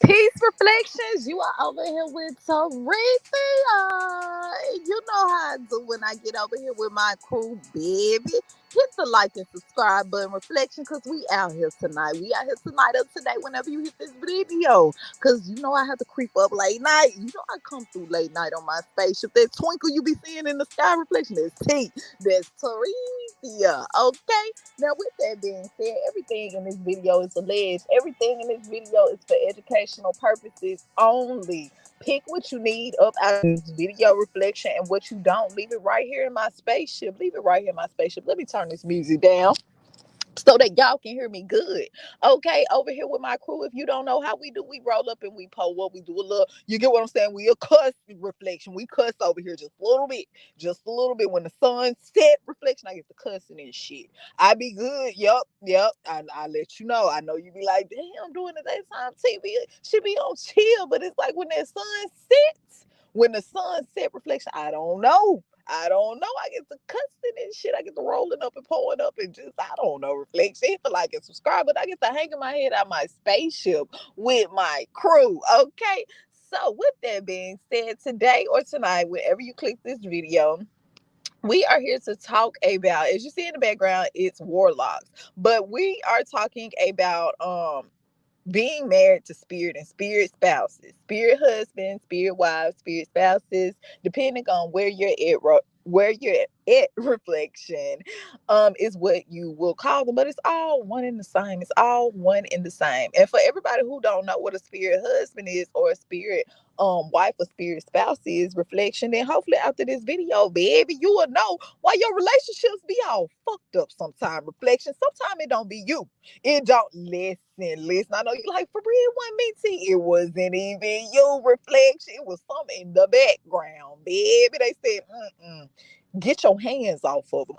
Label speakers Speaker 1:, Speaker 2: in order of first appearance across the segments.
Speaker 1: Peace Reflections. You are over here with Teresa. You know how I do when I get over here with my crew, baby. Hit the like and subscribe button, Reflection, because we out here tonight. We out here tonight or today whenever you hit this video. Because you know I have to creep up late night. You know I come through late night on my spaceship. That twinkle you be seeing in the sky, Reflection, is T. That's Teresa. Okay? Now, with that being said, everything in this video is alleged. Everything in this video is for educational purposes only. Pick what you need up out of this video, Reflection, and what you don't, leave it right here in my spaceship. Leave it right here in my spaceship. Let me turn this music down so that y'all can hear me good. Okay, over here with my crew. If you don't know how we do, we roll up and we pull up. We do a little, you get what I'm saying? We a cuss, Reflection. We cuss over here just a little bit. Just a little bit. When the sun set, Reflection, I get the cussing and shit. I be good. Yep. I let you know. I know you be like, damn, doing the daytime TV. She be on chill, but it's like when that sun sets, when the sun set, Reflection, I don't know. I don't know. I get to cussing and shit. I get to rolling up and pulling up and just, I don't know, Reflection. Hit the like and subscribe, but I get to hanging my head out my spaceship with my crew. Okay. So, with that being said, today or tonight, whenever you click this video, we are here to talk about, as you see in the background, it's warlocks. But we are talking about being married to spirit and spirit spouses, spirit husbands, spirit wives, spirit spouses, depending on where you're at, Reflection, is what you will call them. But it's all one and the same. It's all one and the same. And for everybody who don't know what a spirit husband is or a spirit wife or spirit spouse is, Reflection, then hopefully after this video, baby, you will know why your relationships be all fucked up sometime, Reflection. Sometimes it don't be you. It don't listen. I know you like, for real, it wasn't me, T. It wasn't even you, Reflection. It was something in the background, baby. They said, get your hands off of them.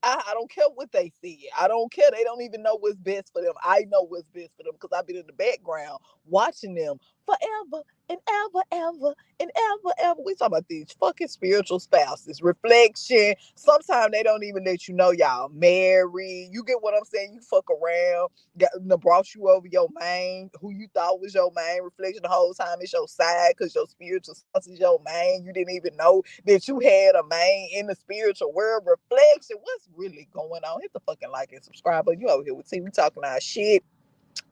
Speaker 1: I don't care what they see. I don't care. They don't even know what's best for them. I know what's best for them because I've been in the background watching them forever and ever. We talking about these fucking spiritual spouses. Reflection. Sometimes they don't even let you know y'all married. You get what I'm saying? You fuck around. Brought you over your main, who you thought was your main, Reflection, the whole time it's your side because your spiritual spouse is your main. You didn't even know that you had a main in the spiritual world, Reflection. What's really going on? Hit the fucking like and subscribe. But you over here with T. We talking our shit.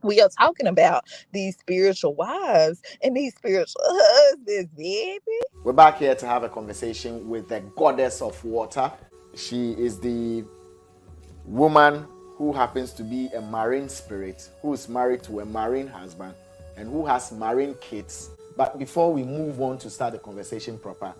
Speaker 1: We are talking about these spiritual wives and these spiritual husbands, baby.
Speaker 2: We're back here to have a conversation with the goddess of water. She is the woman who happens to be a marine spirit, who is married to a marine husband, and who has marine kids. But before we move on to start the conversation proper,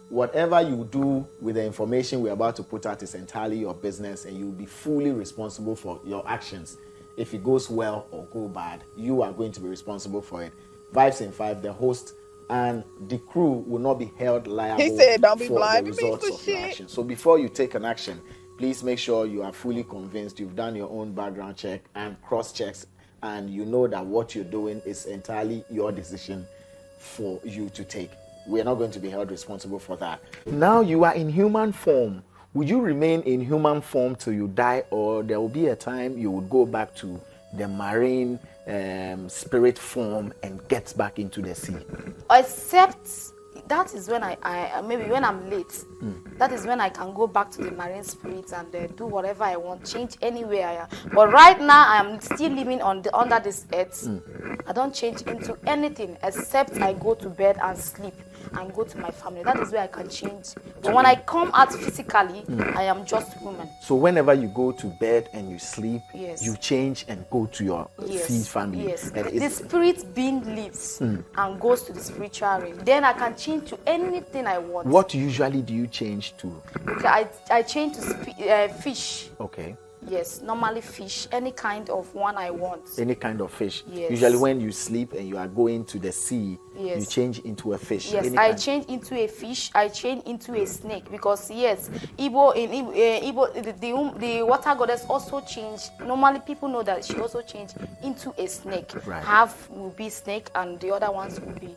Speaker 2: whatever you do with the information we're about to put out is entirely your business, and you'll be fully responsible for your actions. If it goes well or go bad, you are going to be responsible for it. Vibes in 5, the host and the crew will not be held liable,
Speaker 1: He said, don't be
Speaker 2: for
Speaker 1: blind
Speaker 2: the
Speaker 1: to me
Speaker 2: results
Speaker 1: for
Speaker 2: of your
Speaker 1: shit.
Speaker 2: action. So before you take an action, please make sure you are fully convinced, you've done your own background check and cross checks, and you know that what you're doing is entirely your decision for you to take. We are not going to be held responsible for that. Now you are in human form. Would you remain in human form till you die, or there will be a time you would go back to the marine spirit form and get back into the sea?
Speaker 3: Except that is when I maybe when I'm late, that is when I can go back to the marine spirit and do whatever I want, change anywhere I am. But right now I am still living under this earth. I don't change into anything except I go to bed and sleep and go to my family. That is where I can change. But when I come out physically, I am just woman.
Speaker 2: So whenever you go to bed and you sleep,
Speaker 3: Yes.
Speaker 2: you change and go to your sea family.
Speaker 3: Yes.
Speaker 2: And
Speaker 3: The spirit being leaves and goes to the spiritual realm. Then I can change to anything I want.
Speaker 2: what usually do you change to?
Speaker 3: Okay, I change to fish.
Speaker 2: Okay.
Speaker 3: Yes, normally fish, any kind of one I want.
Speaker 2: Any kind of fish.
Speaker 3: Yes.
Speaker 2: Usually when you sleep and you are going to the sea,
Speaker 3: Yes.
Speaker 2: you change into a fish.
Speaker 3: Yes,
Speaker 2: Any
Speaker 3: I
Speaker 2: kind.
Speaker 3: change into a fish. I change into a snake because yes, Igbo, the water goddess also changed. Normally, people know that she also changed into a snake.
Speaker 2: Right.
Speaker 3: Half will be snake, and the other ones will be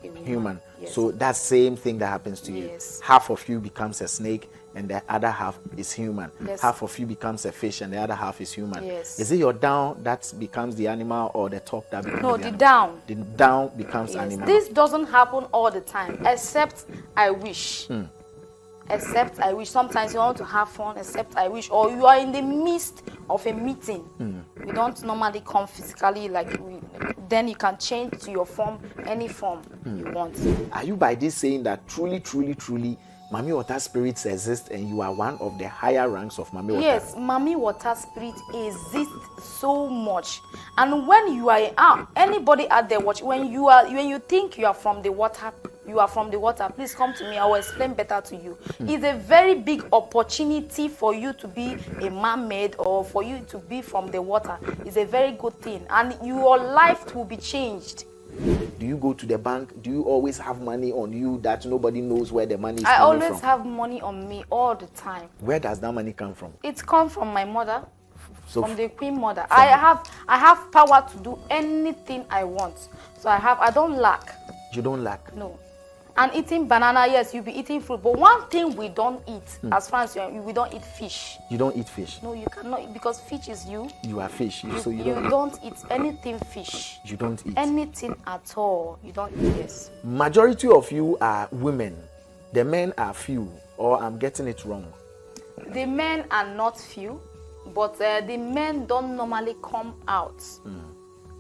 Speaker 3: a woman.
Speaker 2: Human.
Speaker 3: Yes.
Speaker 2: So that same thing that happens to you.
Speaker 3: Yes.
Speaker 2: Half of you becomes a snake and the other half is human.
Speaker 3: Yes.
Speaker 2: Half of you becomes a fish and the other half is human.
Speaker 3: Yes.
Speaker 2: Is it your down that becomes the animal or the top that becomes
Speaker 3: No,
Speaker 2: the
Speaker 3: the
Speaker 2: animal?
Speaker 3: down.
Speaker 2: The down becomes
Speaker 3: Yes.
Speaker 2: animal.
Speaker 3: This doesn't happen all the time, except I wish. Except I wish. Sometimes you want to have fun, except I wish. Or you are in the midst of a meeting. We don't normally come physically then you can change to your form, any form you want.
Speaker 2: Are you by this saying that truly, truly, truly, Mami Water spirits exist and you are one of the higher ranks of Mami Water?
Speaker 3: Yes, Mami Water spirit exists so much. And when you are anybody out there watching, when you think you are from the water, please come to me. I will explain better to you. It's a very big opportunity for you to be a mermaid or for you to be from the water. It's a very good thing, and your life will be changed.
Speaker 2: Do you go to the bank? Do you always have money on you that nobody knows where the money is
Speaker 3: I
Speaker 2: coming
Speaker 3: always
Speaker 2: from?
Speaker 3: have money on me all the time.
Speaker 2: Where does that money come from?
Speaker 3: It comes from my mother,
Speaker 2: So
Speaker 3: from the Queen Mother. I have power to do anything I want. So I don't lack.
Speaker 2: you don't lack.
Speaker 3: No. And eating banana, yes, you'll be eating fruit. But one thing we don't eat, as far as we don't eat fish.
Speaker 2: You don't eat fish.
Speaker 3: No, you cannot eat, because fish is you.
Speaker 2: You are fish, so
Speaker 3: You
Speaker 2: you don't.
Speaker 3: don't eat anything fish.
Speaker 2: You don't eat.
Speaker 3: Anything at all. You don't eat, yes.
Speaker 2: Majority of you are women. The men are few, or I'm getting it wrong.
Speaker 3: The men are not few, but the men don't normally come out.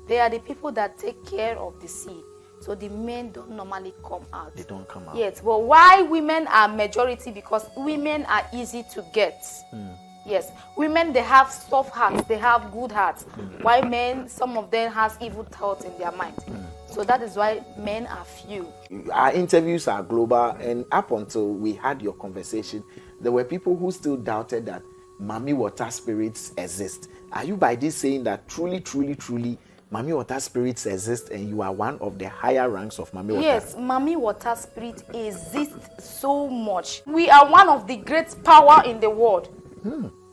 Speaker 3: They are the people that take care of the sea. So the men don't normally come out.
Speaker 2: They don't come out.
Speaker 3: Yes, but why women are majority? Because women are easy to get. Yes, women, they have soft hearts, they have good hearts. Why men, some of them has evil thoughts in their mind. So that is why men are few.
Speaker 2: Our interviews are global, and up until we had your conversation, there were people who still doubted that Mami Water spirits exist. Are you by this saying that truly, truly, truly, Mami Water spirits exist and you are one of the higher ranks of Mami Water?
Speaker 3: Yes, Mami Water spirit exists so much. We are one of the great power in the world.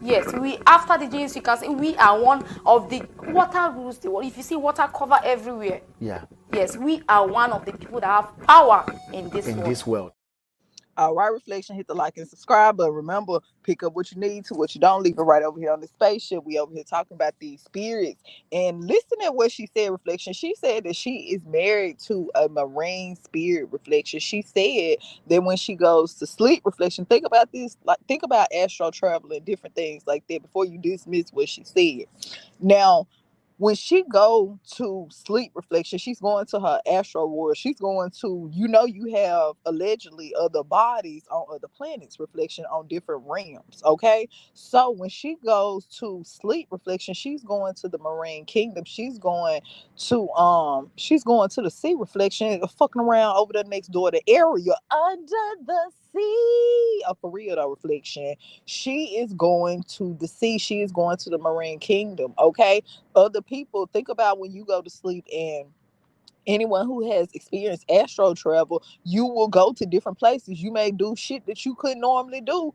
Speaker 3: Yes, after the genes, you can say we are one of the water rules the world. If you see water cover everywhere,
Speaker 2: Yeah.
Speaker 3: yes, we are one of the people that have power in this world.
Speaker 1: All right, Reflection, hit the like and subscribe. But remember, pick up what you need to what you don't. Leave it right over here on the spaceship. We over here talking about these spirits. And listen at what she said, Reflection. She said that she is married to a marine spirit, Reflection. She said that when she goes to sleep, Reflection, think about this. Think about astral travel and different things like that before you dismiss what she said. Now, when she go to sleep, Reflection, she's going to her astral world. She's going to, you have allegedly other bodies on other planets, Reflection, on different realms. Okay, so when she goes to sleep, Reflection, she's going to the marine kingdom. She's going to the sea, Reflection, fucking around over there next door, the area under the sea. For real though, Reflection, she is going to the sea. She is going to the marine kingdom. Okay, other people, think about when you go to sleep, and anyone who has experienced astral travel, you will go to different places. You may do shit that you couldn't normally do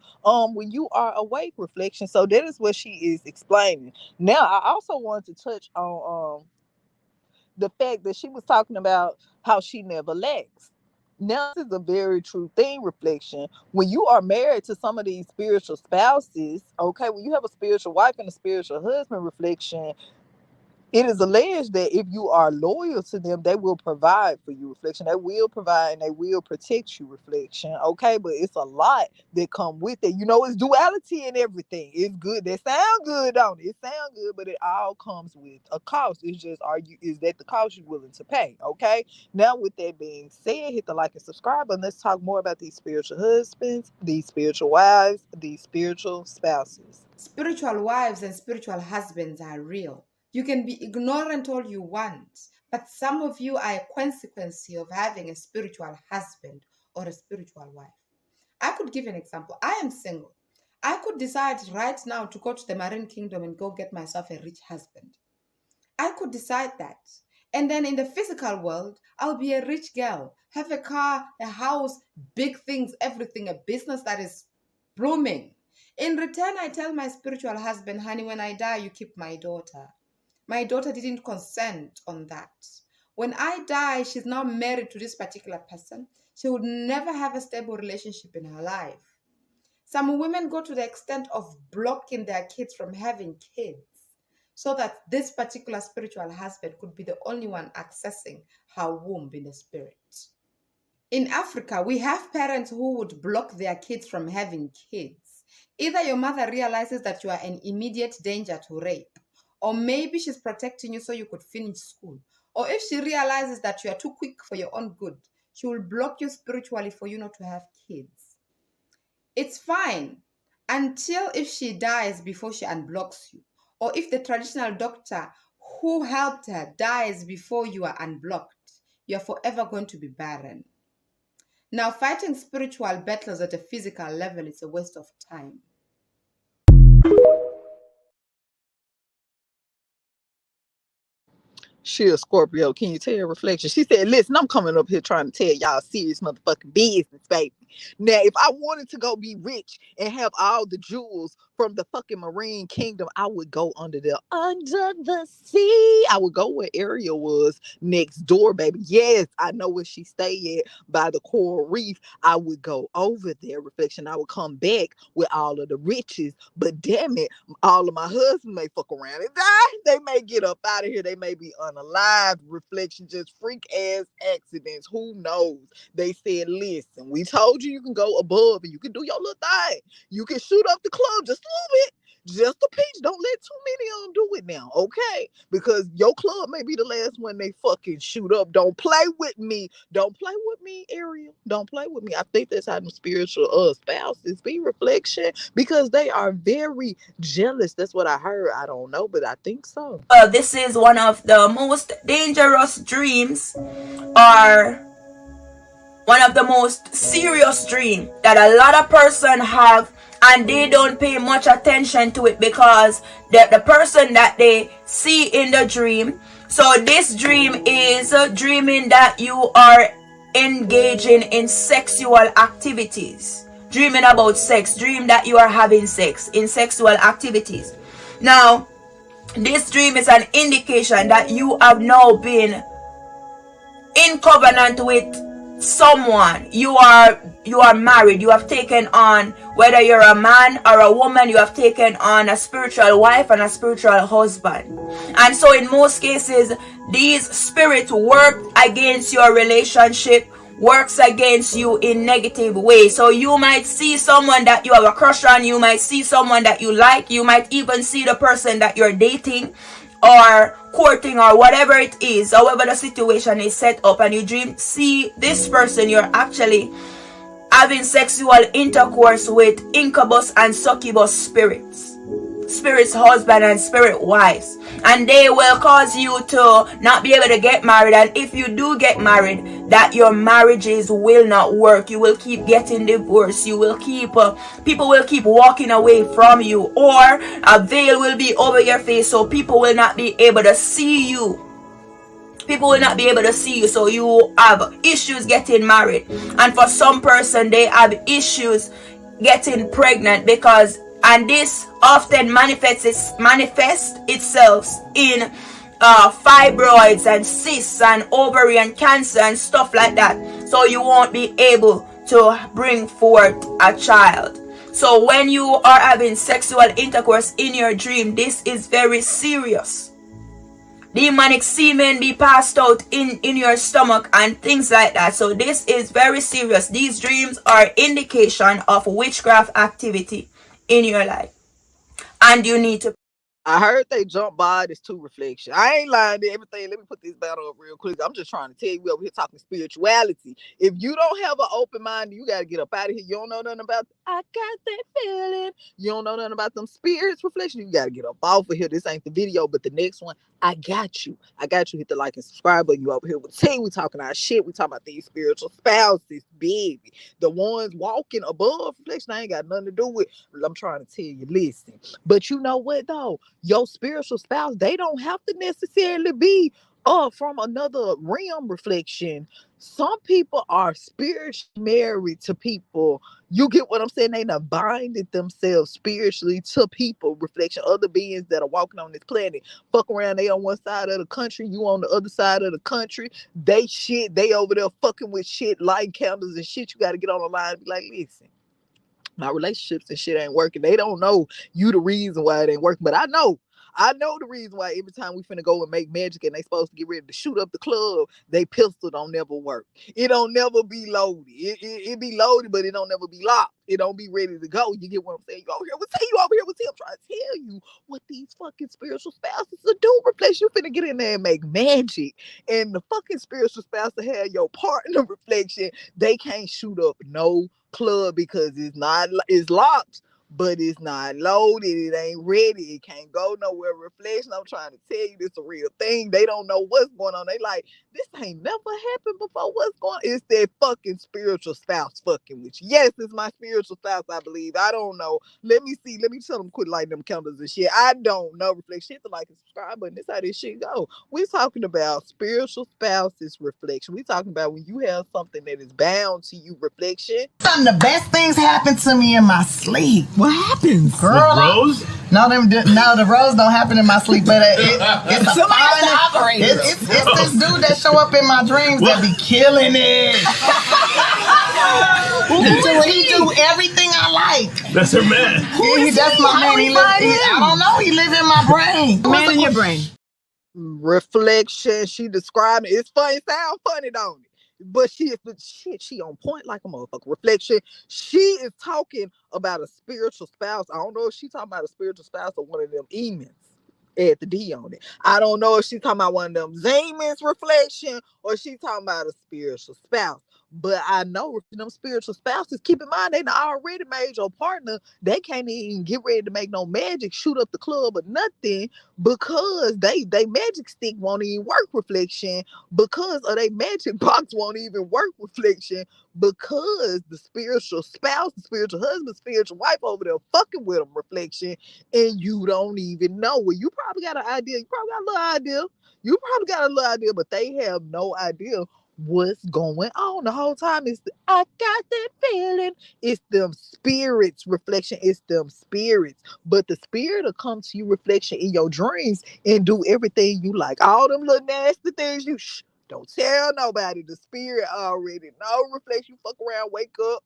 Speaker 1: when you are awake, Reflection. So that is what she is explaining. Now, I also wanted to touch on the fact that she was talking about how she never lacks. Now, this is a very true thing, Reflection. When you are married to some of these spiritual spouses, okay, when you have a spiritual wife and a spiritual husband, Reflection, it is alleged that if you are loyal to them, they will provide for you, Reflection. They will provide and they will protect you, Reflection. Okay, but it's a lot that come with it. It's duality and everything. It's good. That sound good, don't it? It sound good, but it all comes with a cost. It's just, is that the cost you're willing to pay? Okay. Now, with that being said, hit the like and subscribe, and let's talk more about these spiritual husbands, these spiritual wives, these spiritual spouses.
Speaker 4: Spiritual wives and spiritual husbands are real. You can be ignorant all you want, but some of you are a consequence of having a spiritual husband or a spiritual wife. I could give an example. I am single. I could decide right now to go to the marine kingdom and go get myself a rich husband. I could decide that. And then in the physical world, I'll be a rich girl, have a car, a house, big things, everything, a business that is blooming. In return, I tell my spiritual husband, honey, when I die, you keep my daughter. My daughter didn't consent on that. When I die, she's now married to this particular person. She would never have a stable relationship in her life. Some women go to the extent of blocking their kids from having kids so that this particular spiritual husband could be the only one accessing her womb in the spirit. In Africa, we have parents who would block their kids from having kids. Either your mother realizes that you are an immediate danger to rape, or maybe she's protecting you so you could finish school. Or if she realizes that you are too quick for your own good, she will block you spiritually for you not to have kids. It's fine until if she dies before she unblocks you, or if the traditional doctor who helped her dies before you are unblocked, you are forever going to be barren. Now, fighting spiritual battles at a physical level is a waste of time.
Speaker 1: She a Scorpio. Can you tell her reflection? She said, listen, I'm coming up here trying to tell y'all serious motherfucking business, baby. Now, if I wanted to go be rich and have all the jewels from the fucking Marine Kingdom, I would go under the sea. I would go where Ariel was next door, baby. Yes, I know where she stay at by the coral reef. I would go over there, reflection. I would come back with all of the riches. But damn it, all of my husbands may fuck around and die. They may get up out of here. They may be unalive, reflection, just freak ass accidents. Who knows? They said, listen, we told you can go above and you can do your little thing. You can shoot up the club just a little bit. Just a pinch. Don't let too many of them do it now, okay? Because your club may be the last one they fucking shoot up. Don't play with me. Don't play with me, Ariel. Don't play with me. I think that's how the spiritual spouses be, reflection, because they are very jealous. That's what I heard. I don't know, but I think so.
Speaker 5: This is one of the most dangerous dreams, or one of the most serious dreams that a lot of person have, and they don't pay much attention to it because the person that they see in the dream. So this dream is dreaming that you are engaging in sexual activities, dreaming about sex, dream that you are having sex in sexual activities. Now, this dream is an indication that you have now been in covenant with someone. You are married. You have taken on, whether you're a man or a woman, you have taken on a spiritual wife and a spiritual husband. And so in most cases, these spirits work against your relationship, works against you in negative ways. So you might see someone that you have a crush on, you might see someone that you like, you might even see the person that you're dating or courting or whatever it is, however the situation is set up, and you see this person, you're actually having sexual intercourse with incubus and succubus spirits, husband and spirit wives, and they will cause you to not be able to get married. And if you do get married, that your marriages will not work. You will keep getting divorced. You will keep people will keep walking away from you, or a veil will be over your face, so people will not be able to see you. So you have issues getting married. And for some person, they have issues getting pregnant, because, and this often manifests itself in fibroids and cysts and ovarian cancer and stuff like that. So you won't be able to bring forth a child. So when you are having sexual intercourse in your dream, this is very serious. Demonic semen be passed out in your stomach and things like that. So this is very serious. These dreams are indication of witchcraft activity in your life, and you need to.
Speaker 1: I heard they jump by this two reflection. I ain't lying to everything. Let me put this battle up real quick. I'm just trying to tell you, we over here talking spirituality. If you don't have an open mind, you got to get up out of here. You don't know nothing about, I got that feeling. You don't know nothing about them spirits reflection. You got to get up off of here. This ain't the video, but the next one, I got you. Hit the like and subscribe button. You over here with T. We talking our shit. We talking about these spiritual spouses, baby. The ones walking above reflection, I ain't got nothing to do with. I'm trying to tell you, listen. But you know what though? Your spiritual spouse, they don't have to necessarily be from another realm, reflection. Some people are spiritually married to people. You get what I'm saying? They done binded themselves spiritually to people, reflection. Other beings that are walking on this planet. Fuck around, they on one side of the country, you on the other side of the country. They over there fucking with shit, lighting candles and shit. You got to get on the line and be like, listen, my relationships and shit ain't working. They don't know you the reason why it ain't working, but I know. I know the reason why every time we finna go and make magic and they supposed to get ready to shoot up the club, they pistol don't never work. It don't never be loaded. It be loaded, but it don't never be locked. It don't be ready to go. You get what I'm saying? You over here with T, you over here with T. I'm trying to tell you what these fucking spiritual spouses will do. Replace you finna get in there and make magic. And the fucking spiritual spouse to have your partner reflection, they can't shoot up no club because it's locked, but it's not loaded. It ain't ready. It can't go nowhere. Reflection, I'm trying to tell you, this a real thing. They don't know what's going on. They like, this ain't never happened before. What's going on? It's that fucking spiritual spouse fucking with you. Yes, it's my spiritual spouse, I believe. I don't know. Let me see. Let me tell them quit lighting them candles and shit. I don't know. Reflection, hit the like and subscribe button. This how this shit go. We're talking about spiritual spouses reflection. We're talking about when you have something that is bound to you, reflection.
Speaker 6: Some of the best things happen to me in my sleep.
Speaker 1: What happens?
Speaker 6: Girl,
Speaker 7: Rose?
Speaker 6: no, the rose don't happen in my sleep, but it's a
Speaker 1: Somebody
Speaker 6: it's this dude that show up in my dreams that be killing it. he do everything I like.
Speaker 7: That's her man.
Speaker 6: That's my man. I don't know. He live in my brain.
Speaker 4: Man in your brain.
Speaker 1: Reflection. She described it. It's funny. It sound funny, don't it? But she on point like a motherfucker. Reflection. She is talking about a spiritual spouse. I don't know if she's talking about a spiritual spouse or one of them demons. Add the D on it. I don't know if she's talking about one of them demons, reflection, or she's talking about a spiritual spouse. But I know them spiritual spouses, keep in mind, they done already made your partner. They can't even get ready to make no magic, shoot up the club or nothing, because they magic stick won't even work, reflection, because of they magic box won't even work, reflection, because the spiritual spouse, the spiritual husband, spiritual wife over there fucking with them, reflection, and you don't even know. Well, you probably got an idea. You probably got a little idea. You probably got a little idea, but they have no idea what's going on. The whole time is I got that feeling. It's them spirits, reflection. It's them spirits. But the spirit will come to you, reflection, in your dreams and do everything you like. All them little nasty things you don't tell nobody. The spirit already know, reflection. You fuck around, wake up.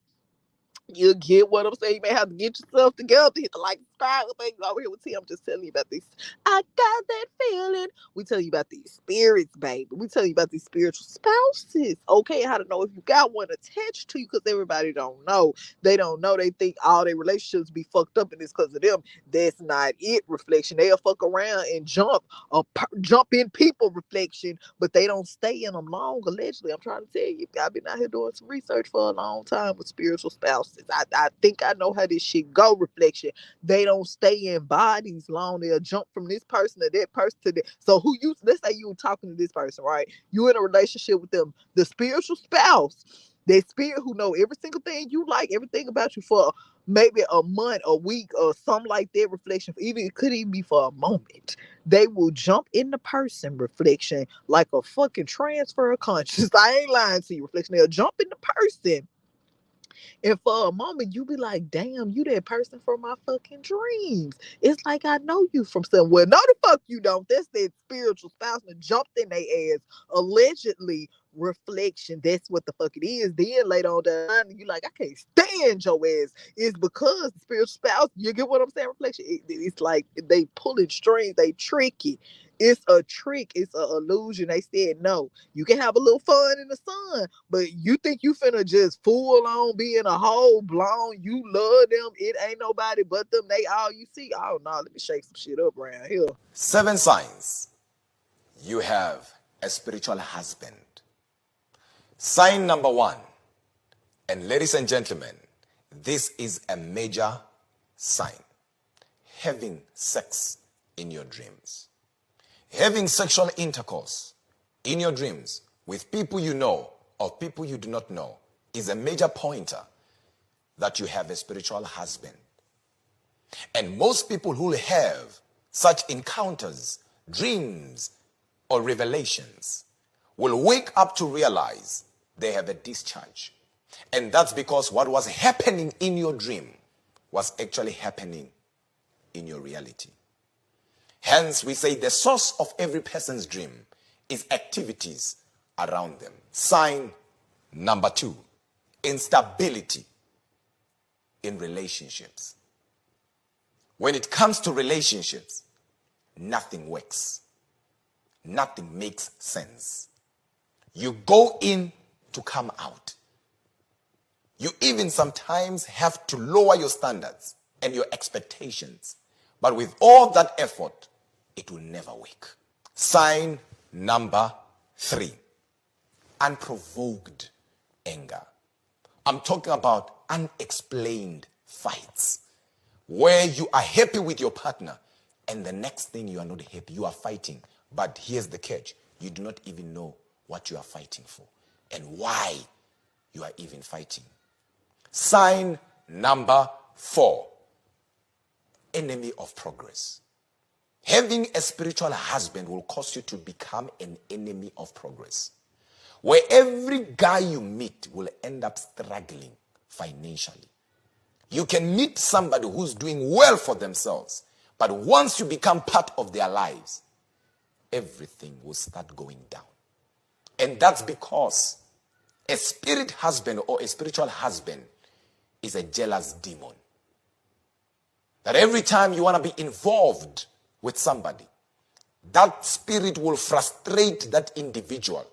Speaker 1: You get what I'm saying. You may have to get yourself together, hit the like, subscribe things over here with T. I'm just telling you about this. I got that feeling. We tell you about these spirits, baby. We tell you about these spiritual spouses. Okay, how to know if you got one attached to you, because everybody don't know. They don't know. They think all their relationships be fucked up and it's because of them. That's not it, reflection. They'll fuck around and jump in people, reflection, but they don't stay in them long, allegedly. I'm trying to tell you, I've been out here doing some research for a long time with spiritual spouses. I think I know how this shit go, reflection. They don't stay in bodies long. They'll jump from this person to that person to that. So let's say you were talking to this person, right? You in a relationship with them. The spiritual spouse, that spirit who know every single thing you like, everything about you for maybe a month, a week, or something like that, reflection. It could even be for a moment. They will jump in the person, reflection, like a fucking transfer of consciousness. I ain't lying to you, reflection. They'll jump in the person. And for a moment, you be like, damn, you that person from my fucking dreams. It's like I know you from somewhere. No, the fuck you don't. That's that spiritual spouse that jumped in their ass. Allegedly, reflection. That's what the fuck it is. Then later on down the line, you like, I can't stand your ass. It's because the spiritual spouse, you get what I'm saying, reflection? It's like they pulling strings. They tricky. It's a trick. It's an illusion. They said, no, you can have a little fun in the sun, but you think you finna just full on be in a whole blown, you love them, it ain't nobody but them, they all you see. Oh, no, let me shake some shit up around here.
Speaker 8: 7 signs you have a spiritual husband. Sign number 1, and ladies and gentlemen, this is a major sign: having sex in your dreams. Having sexual intercourse in your dreams with people you know or people you do not know is a major pointer that you have a spiritual husband. And most people who have such encounters, dreams, or revelations will wake up to realize they have a discharge. And that's because what was happening in your dream was actually happening in your reality. Hence, we say the source of every person's dream is activities around them. Sign number 2, instability. in relationships. When it comes to relationships, nothing works. Nothing makes sense. You go in to come out. You even sometimes have to lower your standards and your expectations. But with all that effort, it will never work. Sign number 3, unprovoked anger. I'm talking about unexplained fights, where you are happy with your partner and the next thing you are not happy, you are fighting. But here's the catch. You do not even know what you are fighting for and why you are even fighting. Sign number 4, enemy of progress. Having a spiritual husband will cause you to become an enemy of progress, where every guy you meet will end up struggling financially. You can meet somebody who's doing well for themselves, but once you become part of their lives, everything will start going down. And that's because a spirit husband or a spiritual husband is a jealous demon. That every time you want to be involved with somebody, that spirit will frustrate that individual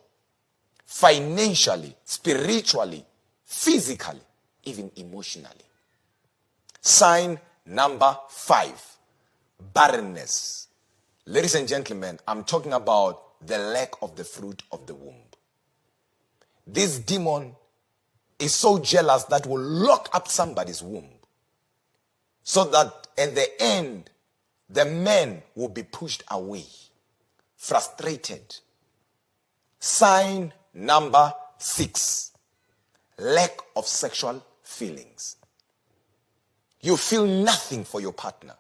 Speaker 8: financially, spiritually, physically, even emotionally. Sign number 5, barrenness. Ladies and gentlemen, I'm talking about the lack of the fruit of the womb. This demon is so jealous that will lock up somebody's womb, so that in the end, the man will be pushed away, frustrated. Sign number 6, lack of sexual feelings. You feel nothing for your partner.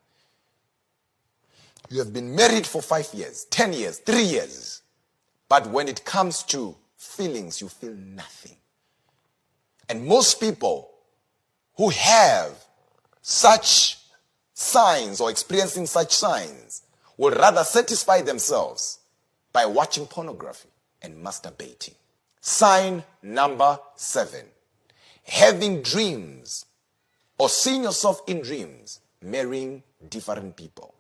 Speaker 8: You have been married for 5 years, 10 years, 3 years. But when it comes to feelings, you feel nothing. And most people who have such signs or experiencing such signs will rather satisfy themselves by watching pornography and masturbating. Sign number 7, having dreams or seeing yourself in dreams, marrying different people.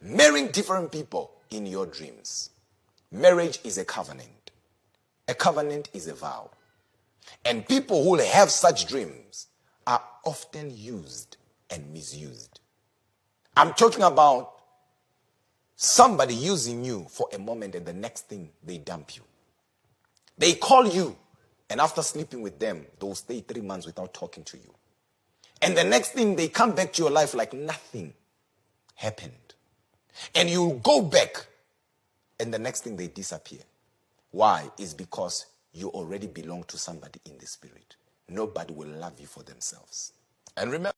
Speaker 8: Marrying different people in your dreams. Marriage is a covenant. A covenant is a vow. And people who have such dreams are often used and misused. I'm talking about somebody using you for a moment and the next thing they dump you. They call you, and after sleeping with them, they'll stay 3 months without talking to you. And the next thing, they come back to your life like nothing happened. And you go back, and the next thing, they disappear. Why? It's because you already belong to somebody in the spirit. Nobody will love you for themselves. And remember,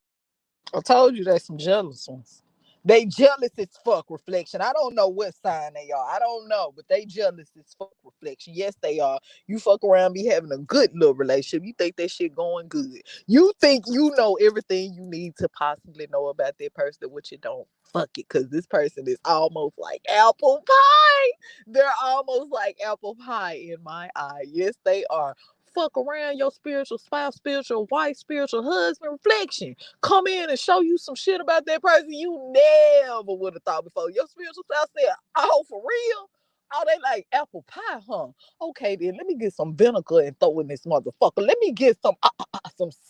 Speaker 1: I told you there's some jealous ones. They jealous as fuck, Reflection. I don't know what sign they are. I don't know, but they jealous as fuck, Reflection. Yes, they are. You fuck around, be having a good little relationship. You think that shit going good. You think you know everything you need to possibly know about that person, which you don't. Fuck it, because this person is almost like apple pie. They're almost like apple pie in my eye. Yes, they are. Fuck around, your spiritual spouse, spiritual wife, spiritual husband, Reflection. Come in and show you some shit about that person you never would have thought before. Your spiritual spouse said, oh, for real? Oh, they like apple pie, huh? Okay, then let me get some vinegar and throw in this motherfucker. Let me get some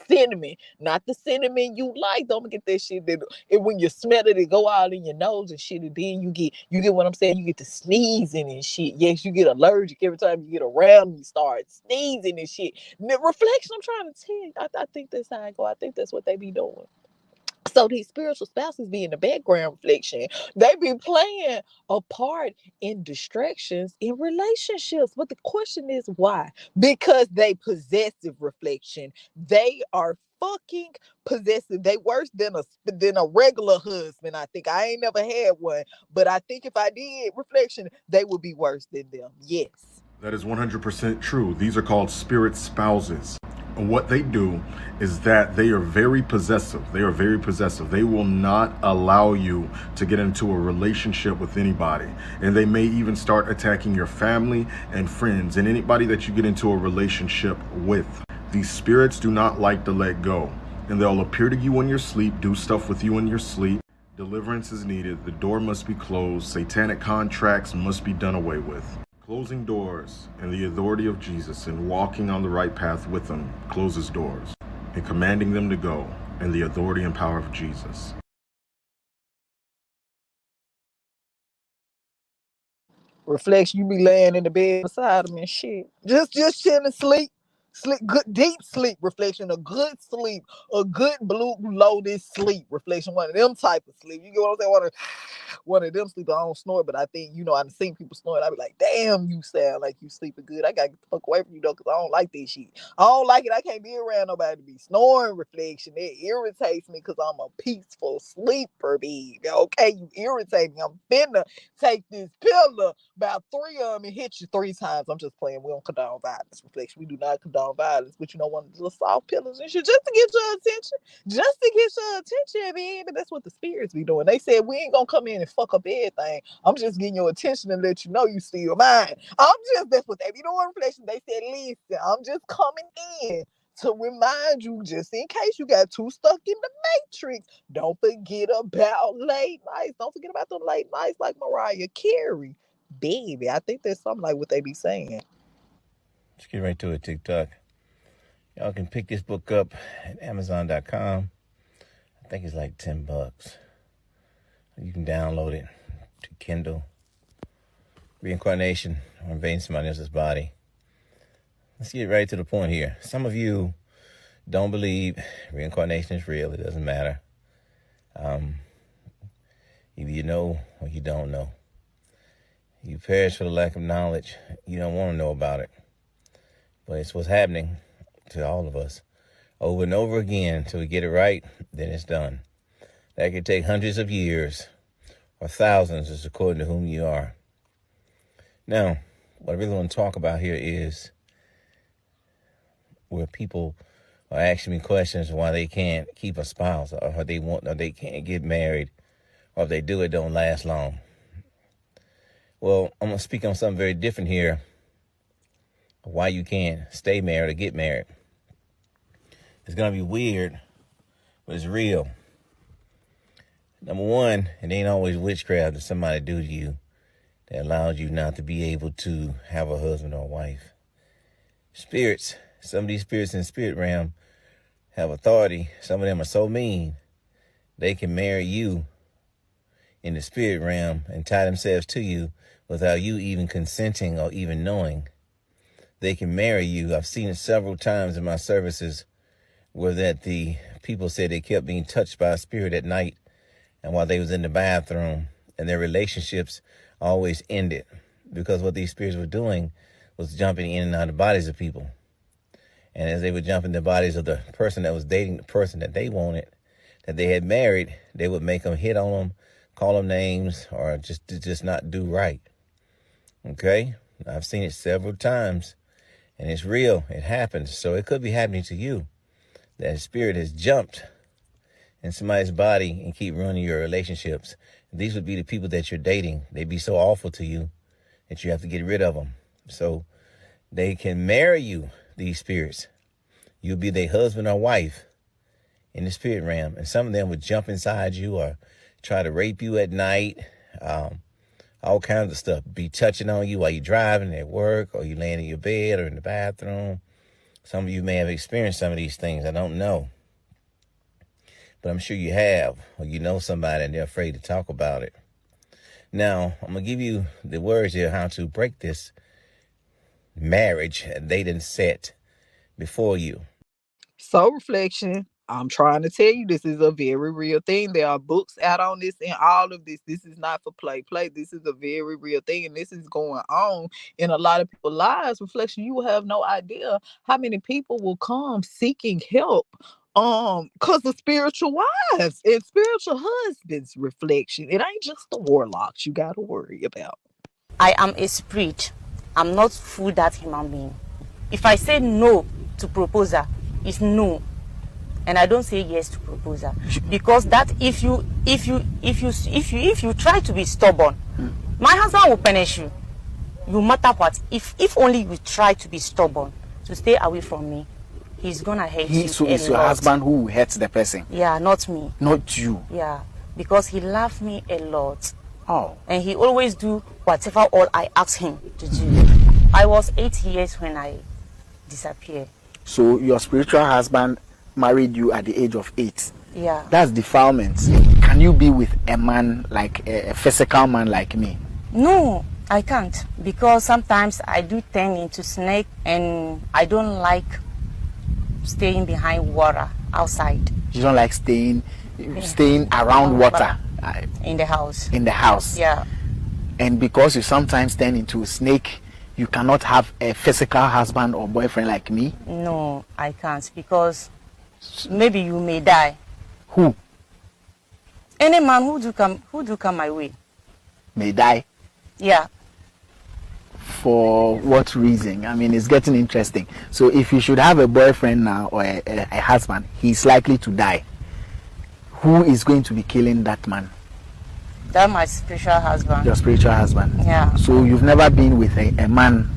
Speaker 1: cinnamon. Not the cinnamon you like. Don't get that shit that when you smell it, it go all in your nose and shit. And then you get what I'm saying? You get to sneezing and shit. Yes, you get allergic every time you get around me, you start sneezing and shit. Reflection, I'm trying to tell you. I think that's how I go. I think that's what they be doing. So these spiritual spouses be in the background, Reflection. They be playing a part in distractions in relationships. But the question is why? Because they possessive, Reflection. They are fucking possessive. They worse than a regular husband. I think I ain't never had one, but I think if I did, Reflection, they would be worse than them. Yes.
Speaker 7: That is 100% true. These are called spirit spouses. And what they do is that they are very possessive. They are very possessive. They will not allow you to get into a relationship with anybody. And they may even start attacking your family and friends and anybody that you get into a relationship with. These spirits do not like to let go. and they'll appear to you in your sleep, do stuff with you in your sleep. Deliverance is needed. The door must be closed. Satanic contracts must be done away with. Closing doors and the authority of Jesus and walking on the right path with him closes doors, and commanding them to go in the authority and power of Jesus.
Speaker 1: Reflection, you be laying in the bed beside him and shit. Just chilling, sleep. Sleep, good deep sleep. Reflection, a good sleep, a good blue loaded sleep. Reflection, one of them type of sleep. You get what I'm saying? One of them sleep. I don't snore, but I think, I've seen people snore. I be like, damn, you sound like you sleeping good. I gotta get the fuck away from you though, because I don't like this shit. I don't like it. I can't be around nobody to be snoring. Reflection, it irritates me because I'm a peaceful sleeper, baby. Okay, you irritate me. I'm finna take this pillow, about 3 of them, and hit you 3 times. I'm just playing. We don't condone violence. Reflection, we do not condone violence, but one of the little soft pillows and shit, just to get your attention, baby. That's what the spirits be doing. They said we ain't gonna come in and fuck up everything. I'm just getting your attention and let you know you still mine. That's what they be doing. Reflection, they said, listen, I'm just coming in to remind you, just in case you got too stuck in the matrix, don't forget about late nights. Don't forget about the late nights like Mariah Carey. Baby, I think that's something like what they be saying.
Speaker 9: Let's get right to it, TikTok. Y'all can pick this book up at Amazon.com. I think it's like $10. You can download it to Kindle. Reincarnation, or invading somebody else's body. Let's get right to the point here. Some of you don't believe reincarnation is real. It doesn't matter. Either you know or you don't know. You perish for the lack of knowledge. You don't want to know about it. But it's what's happening to all of us over and over again until we get it right, then it's done. That could take hundreds of years or thousands, just according to whom you are. Now, what I really want to talk about here is where people are asking me questions why they can't keep a spouse, or they can't get married, or if they do, it don't last long. Well, I'm going to speak on something very different here. Why you can't stay married or get married. It's going to be weird, but it's real. Number one, it ain't always witchcraft that somebody do to you that allows you not to be able to have a husband or a wife. Spirits, some of these spirits in the spirit realm have authority. Some of them are so mean, they can marry you in the spirit realm and tie themselves to you without you even consenting or even knowing. They can marry you. I've seen it several times in my services where that the people said they kept being touched by a spirit at night and while they was in the bathroom, and their relationships always ended because what these spirits were doing was jumping in and out of the bodies of people. And as they would jump in the bodies of the person that was dating the person that they wanted, that they had married, they would make them hit on them, call them names, or just not do right. Okay? I've seen it several times, and it's real. It happens. So it could be happening to you. That spirit has jumped in somebody's body and keep running your relationships. These would be the people that you're dating. They'd be so awful to you that you have to get rid of them. So they can marry you, these spirits. You'll be their husband or wife in the spirit realm. And some of them would jump inside you or try to rape you at night. All kinds of stuff. Be touching on you while you're driving at work, or you laying in your bed or in the bathroom. Some of you may have experienced some of these things. I don't know. But I'm sure you have, or you know somebody and they're afraid to talk about it. Now, I'm going to give you the words here how to break this marriage they didn't set before you.
Speaker 1: So, reflection, I'm trying to tell you this is a very real thing. There are books out on this and all of this. This is not for play. This is a very real thing, and this is going on in a lot of people's lives. Reflection, you will have no idea how many people will come seeking help because of spiritual wives and spiritual husbands. Reflection, it ain't just the warlocks you got to worry about.
Speaker 10: I am a spirit. I'm not full that human being. If I say no to proposal, it's no. And I don't say yes to proposal, because that if you try to be stubborn, my husband will punish you. No matter what, if only you try to be stubborn, to stay away from me, he's gonna hate you
Speaker 2: So
Speaker 10: a
Speaker 2: it's your
Speaker 10: lot.
Speaker 2: husband who hurts the person,
Speaker 10: Yeah, not me.
Speaker 2: not you.
Speaker 10: Yeah, because he loved me a lot.
Speaker 2: Oh,
Speaker 10: And he always do whatever all I ask him to do. I was 8 years when I disappeared.
Speaker 2: so your spiritual husband married you at the age of 8.
Speaker 10: Yeah.
Speaker 2: That's defilement. Can you be with a man like a physical man like me?
Speaker 10: No, I can't, because sometimes I do turn into snake and I don't like staying behind water outside
Speaker 2: You don't like staying around water
Speaker 10: in the house.
Speaker 2: in the house.
Speaker 10: Yeah.
Speaker 2: And because you sometimes turn into a snake, you cannot have a physical husband or boyfriend like me.
Speaker 10: No, I can't, because maybe you may die.
Speaker 2: Who
Speaker 10: Any man who do come my way.
Speaker 2: may die?
Speaker 10: Yeah.
Speaker 2: For what reason? I mean, it's getting interesting. So if you should have a boyfriend now or a husband, he's likely to die. Who is going to be killing that man?
Speaker 10: That's my spiritual husband.
Speaker 2: Your spiritual husband.
Speaker 10: Yeah.
Speaker 2: So you've never been with a man.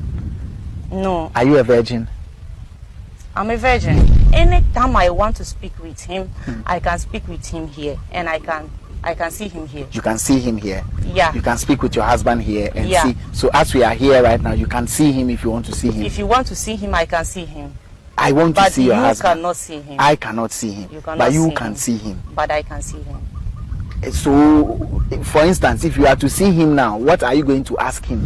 Speaker 10: No.
Speaker 2: Are you a virgin?
Speaker 10: I'm a virgin. Anytime I want to speak with him, I can speak with him here, and I can see him here.
Speaker 2: You can see him here.
Speaker 10: Yeah.
Speaker 2: You can speak with your husband here and
Speaker 10: Yeah.
Speaker 2: see. So as we are here right now, you can see him if you want to see him.
Speaker 10: If you want to see him, I can see him.
Speaker 2: I want to
Speaker 10: But
Speaker 2: see your
Speaker 10: you
Speaker 2: husband.
Speaker 10: cannot see him.
Speaker 2: I cannot see him.
Speaker 10: You cannot
Speaker 2: But you
Speaker 10: see
Speaker 2: can
Speaker 10: him.
Speaker 2: see him.
Speaker 10: But I can see him.
Speaker 2: So, for instance, if you are to see him now, what are you going to ask him?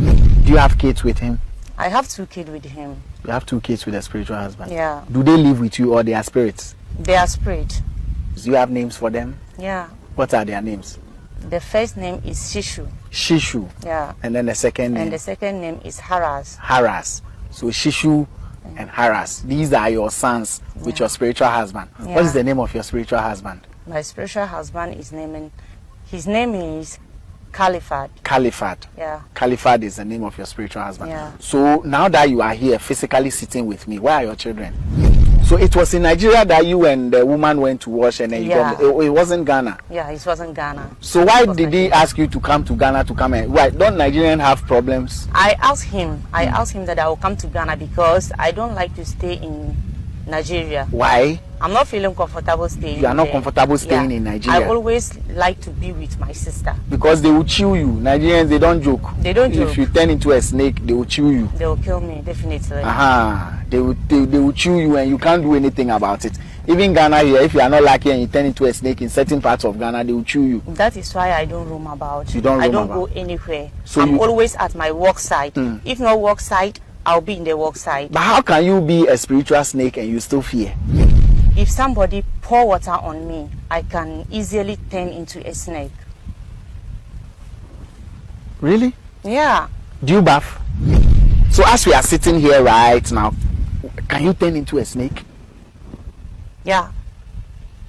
Speaker 2: Do you have kids with him?
Speaker 10: I have 2 kids with him.
Speaker 2: You have 2 kids with a spiritual husband.
Speaker 10: Yeah.
Speaker 2: Do they live with you or they are spirits?
Speaker 10: They are spirit.
Speaker 2: Do you have names for them?
Speaker 10: Yeah.
Speaker 2: What are their names?
Speaker 10: The first name is Shishu.
Speaker 2: Shishu.
Speaker 10: Yeah.
Speaker 2: And then the second name?
Speaker 10: And the second name is Haras.
Speaker 2: Haras. So Shishu and Haras. These are your sons with your spiritual husband.
Speaker 10: Yeah.
Speaker 2: What is the name of your spiritual husband?
Speaker 10: My spiritual husband is his name is Caliphate.
Speaker 2: Caliphate.
Speaker 10: Yeah.
Speaker 2: Caliphate is the name of your spiritual husband.
Speaker 10: Yeah.
Speaker 2: So now that you are here physically sitting with me, where are your children? So it was in Nigeria that you and the woman went to wash, and then you
Speaker 10: Yeah.
Speaker 2: it wasn't Ghana.
Speaker 10: Yeah, it wasn't Ghana.
Speaker 2: So why
Speaker 10: It was
Speaker 2: did he ask you to come to Ghana to come and why don't Nigerians have problems?
Speaker 10: I asked him that I will come to Ghana because I don't like to stay in Nigeria.
Speaker 2: Why?
Speaker 10: I'm not feeling comfortable staying.
Speaker 2: You are not
Speaker 10: there.
Speaker 2: comfortable staying
Speaker 10: Yeah.
Speaker 2: in Nigeria?
Speaker 10: I always like to be with my sister.
Speaker 2: Because they will chew you. Nigerians, they don't joke.
Speaker 10: They don't joke.
Speaker 2: If you turn into a snake, they will chew you.
Speaker 10: They will kill me, definitely.
Speaker 2: They will chew you and you can't do anything about it. Even Ghana here, if you are not lucky and you turn into a snake in certain parts of Ghana, they will chew you.
Speaker 10: That is why I don't roam about.
Speaker 2: You don't
Speaker 10: I
Speaker 2: roam
Speaker 10: don't
Speaker 2: about.
Speaker 10: go anywhere.
Speaker 2: So
Speaker 10: I'm
Speaker 2: you-
Speaker 10: always at my work site. If not work site, I'll be in the work site.
Speaker 2: But how can you be a spiritual snake and you still fear?
Speaker 10: If somebody pour water on me, I can easily turn into a snake.
Speaker 2: Really?
Speaker 10: Yeah.
Speaker 2: Do you bath? So as we are sitting here right now, can you turn into a snake?
Speaker 10: Yeah.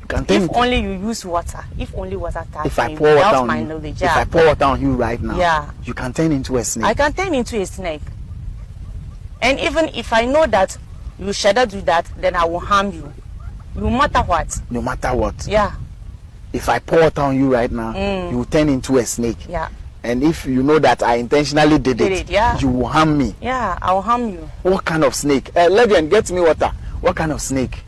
Speaker 2: You can turn
Speaker 10: If
Speaker 2: into,
Speaker 10: only you use water. If only water touch
Speaker 2: if I
Speaker 10: me
Speaker 2: pour water
Speaker 10: without
Speaker 2: on
Speaker 10: my
Speaker 2: you,
Speaker 10: knowledge.
Speaker 2: if
Speaker 10: Yeah.
Speaker 2: I pour water on you right now,
Speaker 10: Yeah.
Speaker 2: you can turn into a snake.
Speaker 10: I can turn into a snake. And even if I know that you shouldn't do that, then I will harm you. No matter what.
Speaker 2: No matter what.
Speaker 10: Yeah.
Speaker 2: If I pour water on you right now, you will turn into a snake.
Speaker 10: Yeah.
Speaker 2: And if you know that I intentionally did it,
Speaker 10: yeah.
Speaker 2: you will harm me.
Speaker 10: Yeah, I will harm you.
Speaker 2: What kind of snake? Legend, get me water. What kind of snake?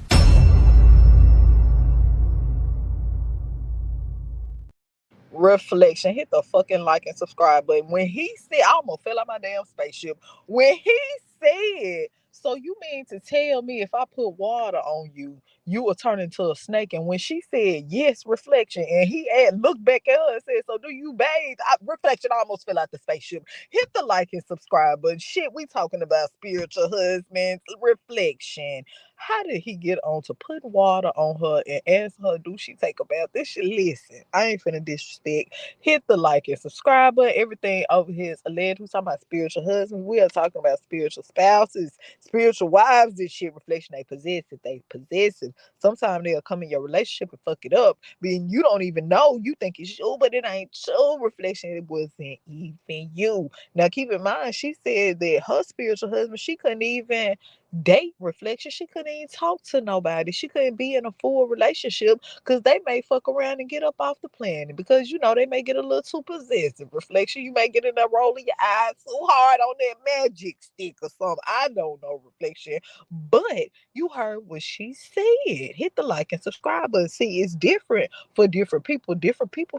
Speaker 1: Reflection. Hit the fucking like and subscribe button. When he said, I almost fell out my damn spaceship. When he said, so you mean to tell me if I put water on you, you will turn into a snake? And when she said, yes, reflection, and he looked back at her and said, so do you bathe? Reflection almost fell out the spaceship. Hit the like and subscribe button. Shit, we talking about spiritual husbands. Reflection. How did he get on to put water on her and ask her, do she take a bath? This shit, listen, I ain't finna disrespect. Hit the like and subscribe button. Everything over here is alleged. We're talking about spiritual husbands. We are talking about spiritual spouses, spiritual wives. This shit, reflection, they possessive. They possessive. Sometimes they'll come in your relationship and fuck it up. Being you don't even know. You think it's you, but it ain't you. Reflection, it wasn't even you. Now keep in mind, she said that her spiritual husband, she couldn't even date reflection. She couldn't even talk to nobody. She couldn't be in a full relationship because they may fuck around and get up off the planet because they may get a little too possessive. Reflection, you may get in there rolling your eyes too hard on that magic stick or something. I don't know, reflection. But you heard what she said. Hit the like and subscribe button. See, it's different for different people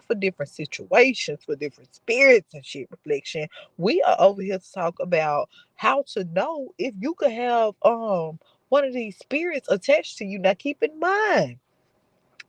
Speaker 1: for different situations, for different spirits and shit, reflection. We are over here to talk about how to know if you could have one of these spirits attached to you. Now keep in mind,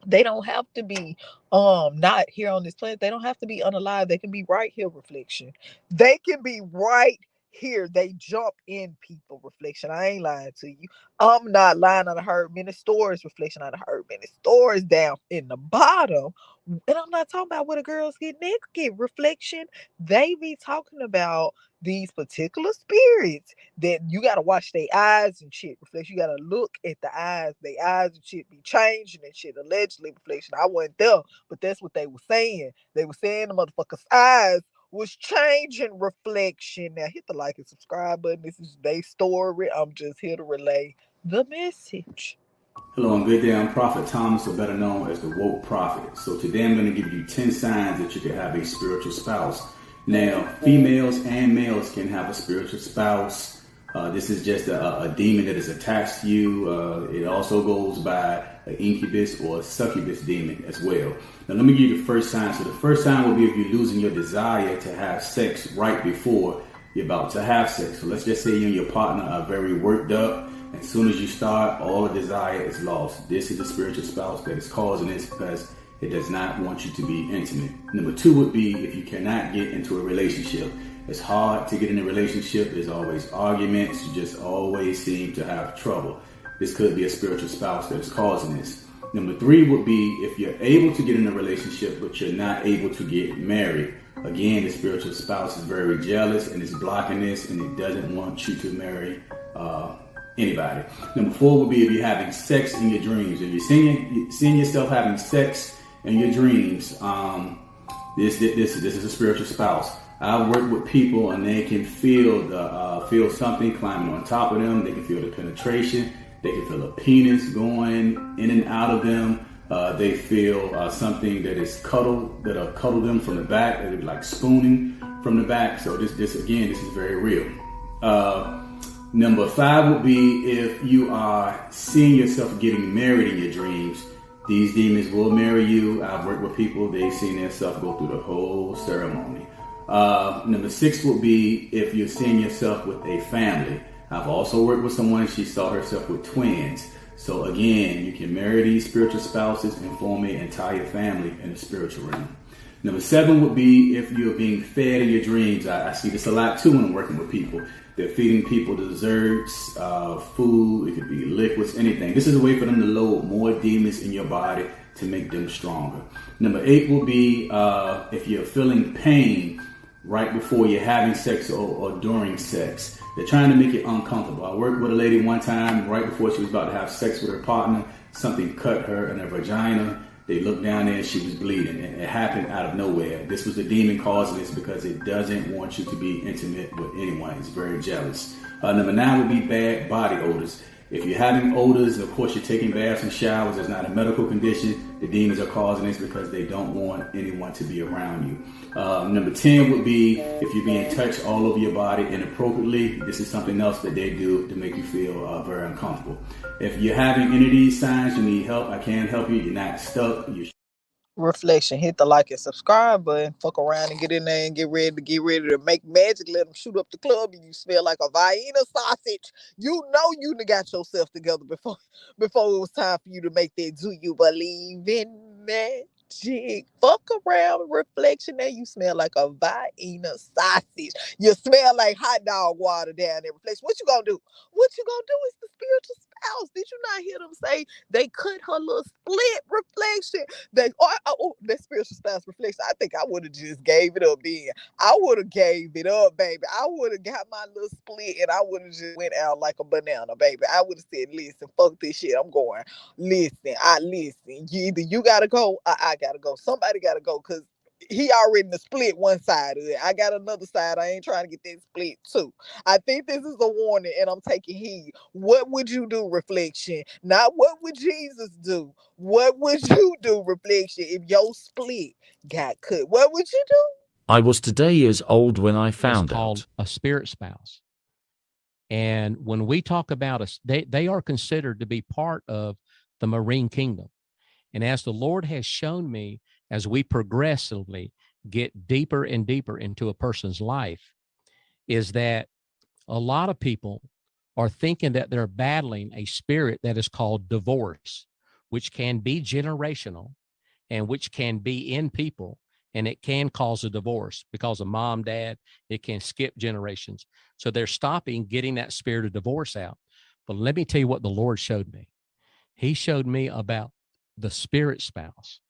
Speaker 1: they don't have to be not here on this planet. They don't have to be unalive. They can be right here, reflection. They can be right here. They jump in people, reflection. I ain't lying to you. I'm not lying. I heard many stories, reflection. I heard many stories down in the bottom. And I'm not talking about where the girls get naked, reflection. They be talking about these particular spirits that you gotta watch their eyes and shit, reflection. You gotta look at the eyes. Their eyes and shit be changing and shit. Allegedly, reflection. I wasn't there, but that's what they were saying. They were saying the motherfucker's eyes was changing, reflection. Now hit the like and subscribe button. This is their story. I'm just here to relay the message.
Speaker 11: Hello and good day. I'm Prophet Thomas, or better known as the Woke Prophet. So today I'm going to give you 10 signs that you can have a spiritual spouse. Now, females and males can have a spiritual spouse. This is just a demon that is attached to you. It also goes by an incubus or a succubus demon as well. Now, let me give you the first sign. So the first sign will be if you're losing your desire to have sex right before you're about to have sex. So let's just say you and your partner are very worked up. As soon as you start, all the desire is lost. This is a spiritual spouse that is causing this because it does not want you to be intimate. Number 2 would be if you cannot get into a relationship. It's hard to get in a relationship. There's always arguments. You just always seem to have trouble. This could be a spiritual spouse that is causing this. Number 3 would be if you're able to get in a relationship, but you're not able to get married. Again, the spiritual spouse is very jealous and is blocking this, and it doesn't want you to marry anybody. Number 4 would be if you're having sex in your dreams. If you're seeing yourself having sex in your dreams, this is a spiritual spouse. I've worked with people and they can feel something climbing on top of them. They can feel the penetration. They can feel a penis going in and out of them. They feel something that is cuddle them from the back. They're like spooning from the back. So this is very real. Number 5 would be if you are seeing yourself getting married in your dreams. These demons will marry you. I've worked with people, they've seen themselves go through the whole ceremony. Number 6 would be if you're seeing yourself with a family. I've also worked with someone, she saw herself with twins. So again, you can marry these spiritual spouses and form an entire family in the spiritual realm. Number 7 would be if you're being fed in your dreams. I see this a lot too when I'm working with people. They're feeding people desserts, food, it could be liquids, anything. This is a way for them to load more demons in your body to make them stronger. Number 8 will be if you're feeling pain right before you're having sex or during sex. They're trying to make it uncomfortable. I worked with a lady one time right before she was about to have sex with her partner. Something cut her in her vagina. They looked down there and she was bleeding, and it happened out of nowhere. This was the demon causing this because it doesn't want you to be intimate with anyone. It's very jealous. Number 9 would be bad body odors. If you're having odors, of course you're taking baths and showers, it's not a medical condition. The demons are causing this because they don't want anyone to be around you. Number 10 would be if you're being touched all over your body inappropriately. This is something else that they do to make you feel very uncomfortable. If you're having any of these signs, you need help, I can help you. You're not stuck.
Speaker 1: Reflection, hit the like and subscribe button. Fuck around and get in there and get ready to make magic. Let them shoot up the club and you smell like a Vienna sausage. You know you done got yourself together before it was time for you to make that. Do you believe in magic? Fuck around, reflection, and you smell like a Vienna sausage. You smell like hot dog water down there, reflection. What you gonna do? What you gonna do is the spiritual spouse. Did you not hear them say they cut her little split, reflection? That spiritual spouse, reflection. I think I would have just gave it up then. I would have gave it up, baby. I would have got my little split and I would have just went out like a banana, baby. I would have said, listen, fuck this shit. I'm going. Listen. Either you gotta go or I gotta go. Somebody gotta go, because he already done split one side of it. I got another side. I ain't trying to get that split too. I think this is a warning, and I'm taking heed. What would you do, reflection? Not what would Jesus do. What would you do, reflection, if your split got cut? What would you do?
Speaker 12: I was today years old when I found
Speaker 13: called
Speaker 12: out.
Speaker 13: a spirit spouse. And when we talk about us, they are considered to be part of the marine kingdom. And as the Lord has shown me, as we progressively get deeper and deeper into a person's life, is that a lot of people are thinking that they're battling a spirit that is called divorce, which can be generational and which can be in people. And it can cause a divorce because of mom, dad. It can skip generations. So they're stopping getting that spirit of divorce out. But let me tell you what the Lord showed me. He showed me about the spirit spouse.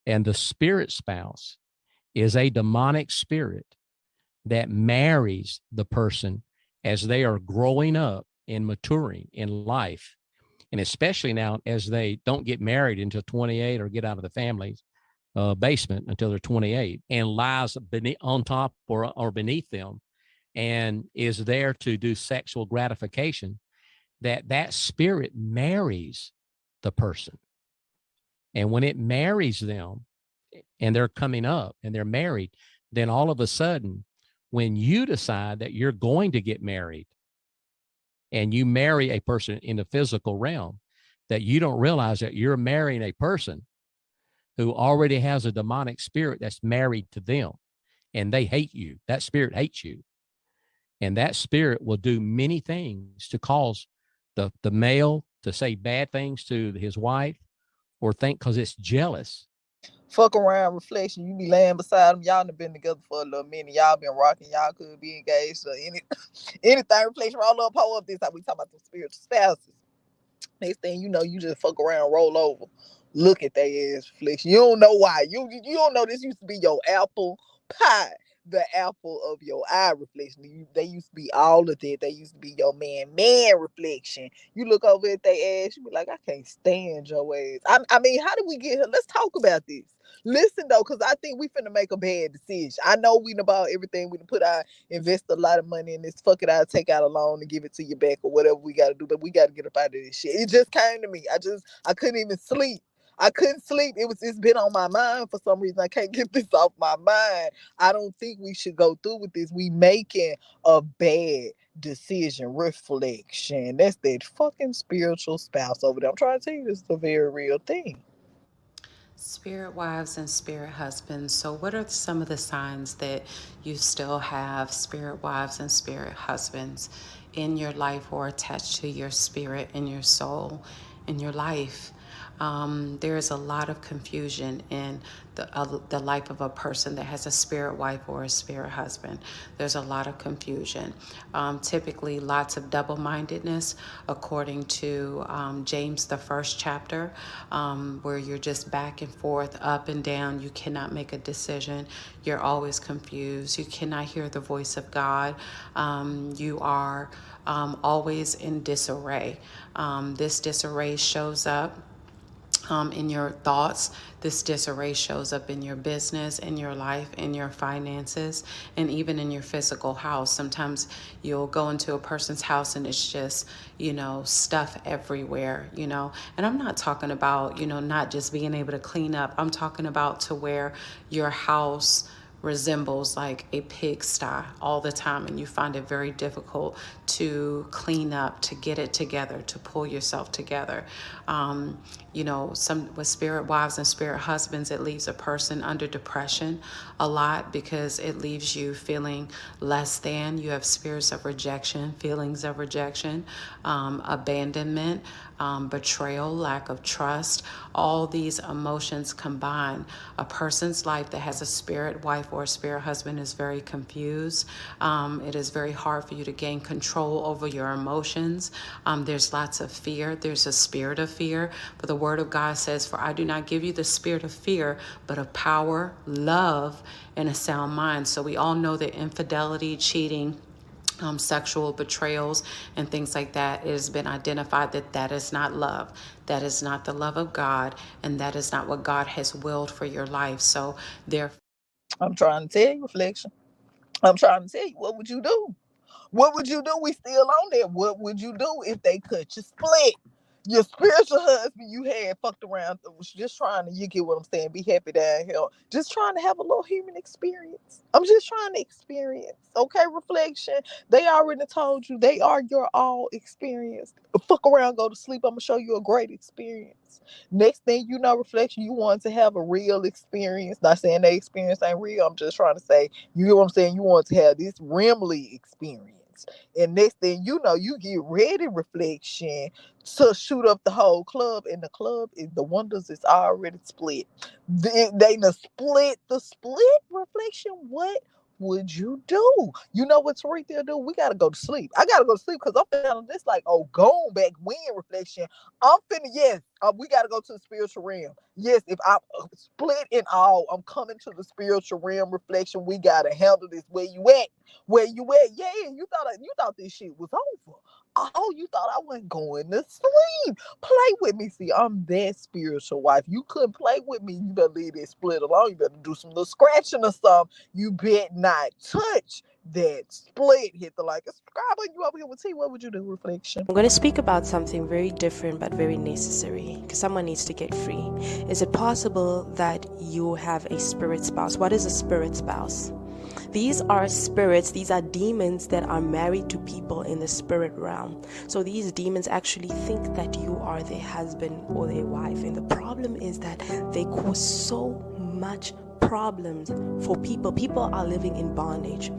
Speaker 13: And the spirit spouse is a demonic spirit that marries the person as they are growing up and maturing in life. And especially now as they don't get married until 28 or get out of the families basement until they're 28, and lies beneath, on top or beneath them, and is there to do sexual gratification, that spirit marries the person. And when it marries them and they're coming up and they're married, then all of a sudden, when you decide that you're going to get married and you marry a person in the physical realm, that you don't realize that you're marrying a person who already has a demonic spirit that's married to them, and they hate you. That spirit hates you. And that spirit will do many things to cause the male to say bad things to his wife, or think because it's jealous.
Speaker 1: Fuck around, reflection. You be laying beside them. Y'all done been together for a little minute. Y'all been rocking. Y'all could be engaged or anything. Reflection, roll up, hold up. This how we talk about the spiritual spouses. Next thing you know, you just fuck around, roll over, look at their ass, reflection. You don't know why. You don't know this used to be your apple pie, the apple of your eye, reflection. They used to be all of that. They used to be your man reflection. You look over at their ass, you be like, I can't stand your ass. I mean, how did we get here? Let's talk about this. Listen though, because I think we finna make a bad decision. I know we about everything. We invest a lot of money in this. Fuck it, I'll take out a loan and give it to you back or whatever we gotta do. But we gotta get up out of this shit. It just came to me. I couldn't even sleep. I couldn't sleep. It's been on my mind for some reason. I can't get this off my mind. I don't think we should go through with this. We making a bad decision. Reflection. That's that fucking spiritual spouse over there. I'm trying to tell you, this is a very real thing.
Speaker 14: Spirit wives and spirit husbands. So what are some of the signs that you still have spirit wives and spirit husbands in your life or attached to your spirit and your soul in your life? There is a lot of confusion in the life of a person that has a spirit wife or a spirit husband. There's a lot of confusion. Typically, lots of double-mindedness, according to James, the 1st chapter, where you're just back and forth, up and down. You cannot make a decision. You're always confused. You cannot hear the voice of God. You are always in disarray. This disarray shows up in your thoughts. This disarray shows up in your business, in your life, in your finances, and even in your physical house. Sometimes you'll go into a person's house and it's just, stuff everywhere, and I'm not talking about, not just being able to clean up. I'm talking about to where your house resembles like a pigsty all the time, and you find it very difficult to clean up, to get it together, to pull yourself together. Some with spirit wives and spirit husbands, it leaves a person under depression a lot because it leaves you feeling less than. You have spirits of rejection, feelings of rejection, abandonment, betrayal, lack of trust. All these emotions combined. A person's life that has a spirit wife or a spirit husband is very confused. It is very hard for you to gain control over your emotions. There's lots of fear. There's a spirit of fear. But the word of God says, for I do not give you the spirit of fear, but of power, love, and a sound mind. So we all know that infidelity, cheating, sexual betrayals and things like that, it has been identified that is not love. That is not the love of God, and that is not what God has willed for your life. So therefore,
Speaker 1: I'm trying to tell you, Reflection. I'm trying to tell you, what would you do? What would you do? We still on there. What would you do if they cut you split? Your spiritual husband you had fucked around was just trying to, you get what I'm saying, be happy down here. Just trying to have a little human experience. I'm just trying to experience. Okay, Reflection. They already told you they are your all experience. Fuck around, go to sleep. I'm gonna show you a great experience. Next thing you know, Reflection, you want to have a real experience. Not saying the experience ain't real. I'm just trying to say, you get what I'm saying? You want to have this Remley experience. And next thing you know, you get ready, Reflection, to shoot up the whole club. And the club is the Wonders is already split. They done split the split, Reflection. What would you do? You know what Tariq they'll do? We gotta go to sleep. I gotta go to sleep because I'm feeling this like, oh, going back when, Reflection. I'm finna, yes, we gotta go to the spiritual realm. Yes, if I split in all, I'm coming to the spiritual realm, Reflection. We gotta handle this. Where you at? Where you at? Yeah, you thought this shit was over. Oh, you thought I wasn't going to sleep. Play with me. See, I'm that spiritual wife. You couldn't play with me. You better leave that split alone. You better do some little scratching or something. You bet not touch that split. Hit the like and subscribe on you over here with T. What would you do, Reflection?
Speaker 15: I'm going to speak about something very different but very necessary because someone needs to get free. Is it possible that you have a spirit spouse? What is a spirit spouse? These are spirits, these are demons that are married to people in the spirit realm. So these demons actually think that you are their husband or their wife. And the problem is that they cause so much problems for people. People are living in bondage.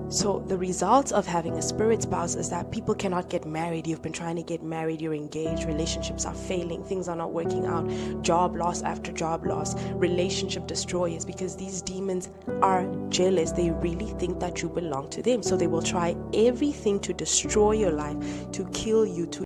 Speaker 15: So the results of having a spirit spouse is that people cannot get married. You've been trying to get married, you're engaged, relationships are failing, things are not working out, job loss after job loss, relationship destroyers, because these demons are jealous. They really think that you belong to them. So they will try everything to destroy your life, to kill you, to